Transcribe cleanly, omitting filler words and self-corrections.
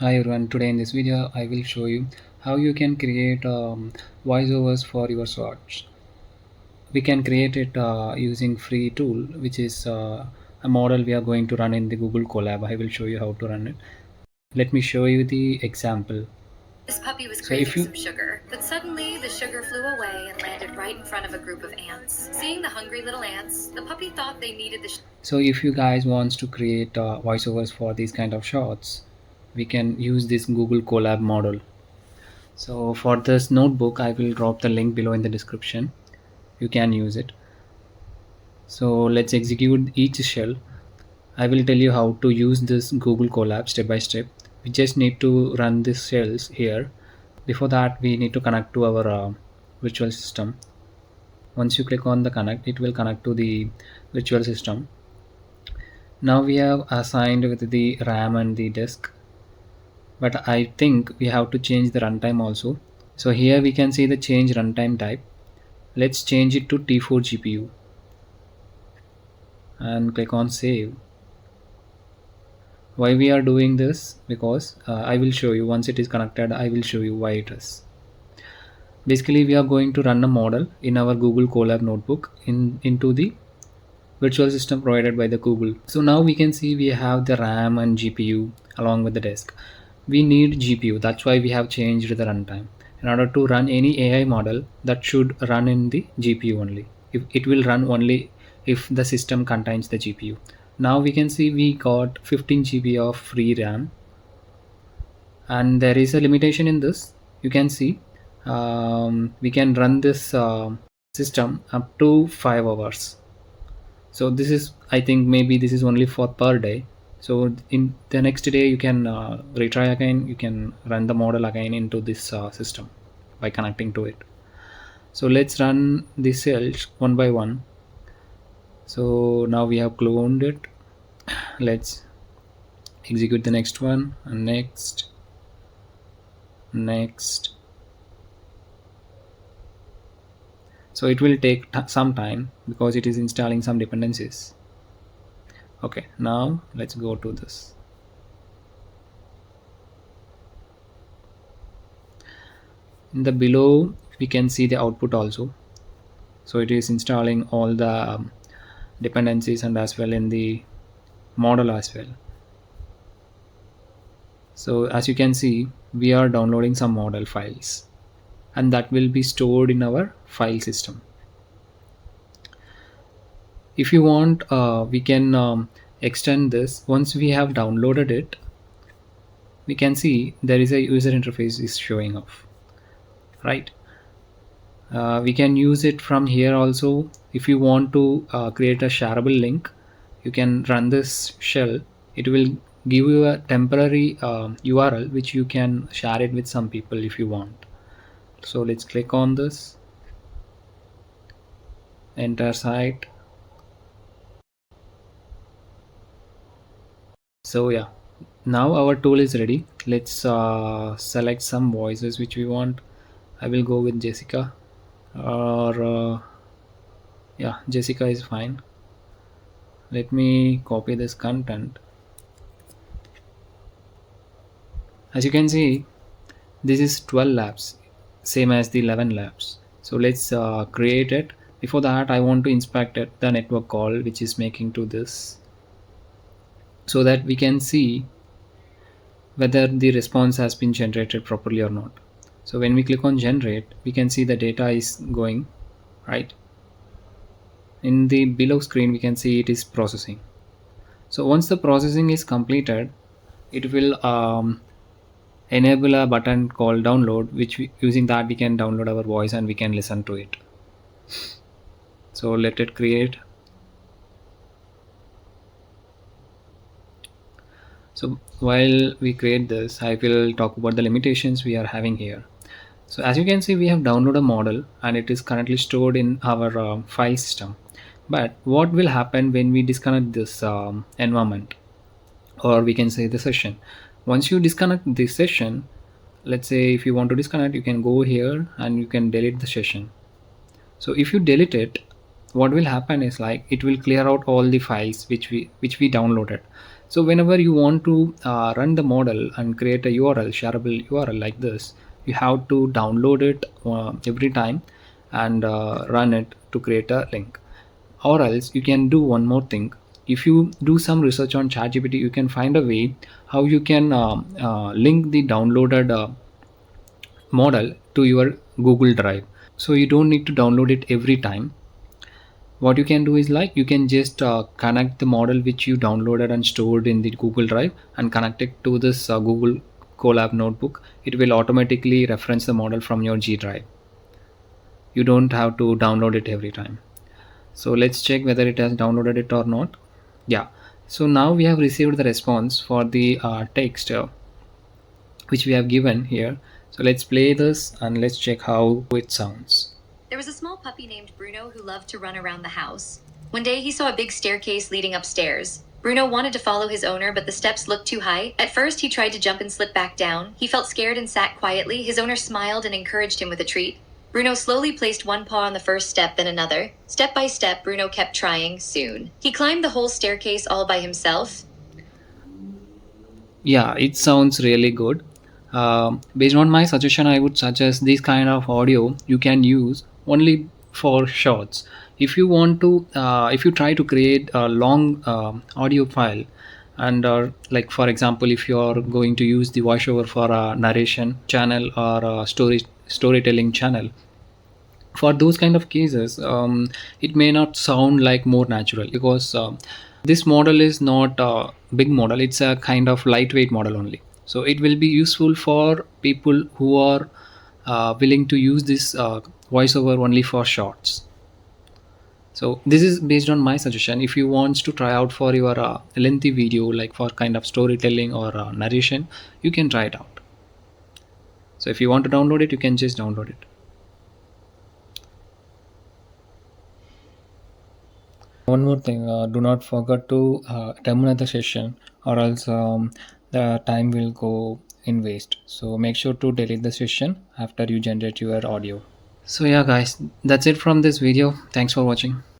Hi everyone, today in this video I will show you how you can create voiceovers for your shorts. We can create it using free tool which is a model we are going to run in the Google Colab. I will show you how to run it. Let me show you the example. This puppy was So if craving you some sugar, but suddenly the sugar flew away and landed right in front of a group of ants. Seeing the hungry little ants, the puppy thought they needed the so if you guys wants to create voiceovers for these kind of shots, we can use this Google Colab model. So for this notebook I will drop the link below in the description. You can use it. So let's execute each shell. I will tell you how to use this Google Colab step by step. We just need to run these shells here. Before that, we need to connect to our virtual system. Once you click on the connect, it will connect to the virtual system. Now we have assigned with the RAM and the disk, but I think we have to change the runtime also. So here we can see the change runtime type. Let's change it to T4 GPU and click on save. Why we are doing this? Because I will show you once it is connected. I will show you why it is. Basically we are going to run a model in our Google Colab notebook into the virtual system provided by the Google. So now we can see we have the RAM and GPU along with the disk. We need GPU, that's why we have changed the runtime. In order to run any AI model, that should run in the GPU only. If it will run only if the system contains the GPU. Now we can see we got 15 GB of free RAM, and there is a limitation in this. You can see we can run this system up to 5 hours. So this is, I think maybe this is only for per day. So in the next day you can retry again, you can run the model again into this system by connecting to it. So let's run the cells one by one. So now we have cloned it. Let's execute the next one, and next. So it will take some time because it is installing some dependencies. Okay, now let's go to this. In the below we can see the output also. So it is installing all the dependencies and as well in the model as well. So as you can see, we are downloading some model files, and that will be stored in our file system. If you want, we can extend this. Once we have downloaded it, we can see there is a user interface is showing off, right? We can use it from here also. If you want to create a shareable link, you can run this shell. It will give you a temporary URL which you can share it with some people if you want. So let's click on this, enter site. So yeah, now our tool is ready. Let's select some voices which we want. I will go with Jessica, or yeah, Jessica is fine. Let me copy this content. As you can see, this is 12 labs, same as the 11 labs. So let's create it. Before that, I want to inspect it, the network call which is making to this, so that we can see whether the response has been generated properly or not. So when we click on generate, we can see the data is going right. In the below screen, we can see it is processing. So once the processing is completed, it will enable a button called download, which using that we can download our voice and we can listen to it. So let it create. So while we create this, I will talk about the limitations we are having here. So as you can see, we have downloaded a model and it is currently stored in our file system. But what will happen when we disconnect this environment, or we can say the session? Once you disconnect this session, let's say if you want to disconnect, you can go here and you can delete the session. So if you delete it, what will happen is like it will clear out all the files which we downloaded. So whenever you want to run the model and create a URL, shareable URL like this, you have to download it every time and run it to create a link. Or else you can do one more thing. If you do some research on ChatGPT, you can find a way how you can link the downloaded model to your Google Drive. So you don't need to download it every time. What you can do is like you can just connect the model which you downloaded and stored in the Google Drive and connect it to this Google Colab notebook. It will automatically reference the model from your G Drive. You don't have to download it every time. So let's check whether it has downloaded it or not. Yeah, so now we have received the response for the text which we have given here. So let's play this and let's check how it sounds. There was a small puppy named Bruno who loved to run around the house. One day he saw a big staircase leading upstairs. Bruno wanted to follow his owner, but the steps looked too high. At first, he tried to jump and slip back down. He felt scared and sat quietly. His owner smiled and encouraged him with a treat. Bruno slowly placed one paw on the first step, then another. Step by step, Bruno kept trying. Soon, he climbed the whole staircase all by himself. Yeah, it sounds really good. Based on my suggestion, I would suggest this kind of audio you can use only for shorts. If you want to, if you try to create a long audio file, and like for example, if you are going to use the voiceover for a narration channel or a storytelling channel, for those kind of cases it may not sound like more natural because this model is not a big model, it's a kind of lightweight model only. So it will be useful for people who are willing to use this voiceover only for shorts. So this is based on my suggestion. If you want to try out for your lengthy video like for kind of storytelling or narration, you can try it out. So if you want to download it, you can just download it. One more thing, do not forget to terminate the session or else the time will go in waste. So make sure to delete the session after you generate your audio. So yeah guys, that's it from this video. Thanks for watching.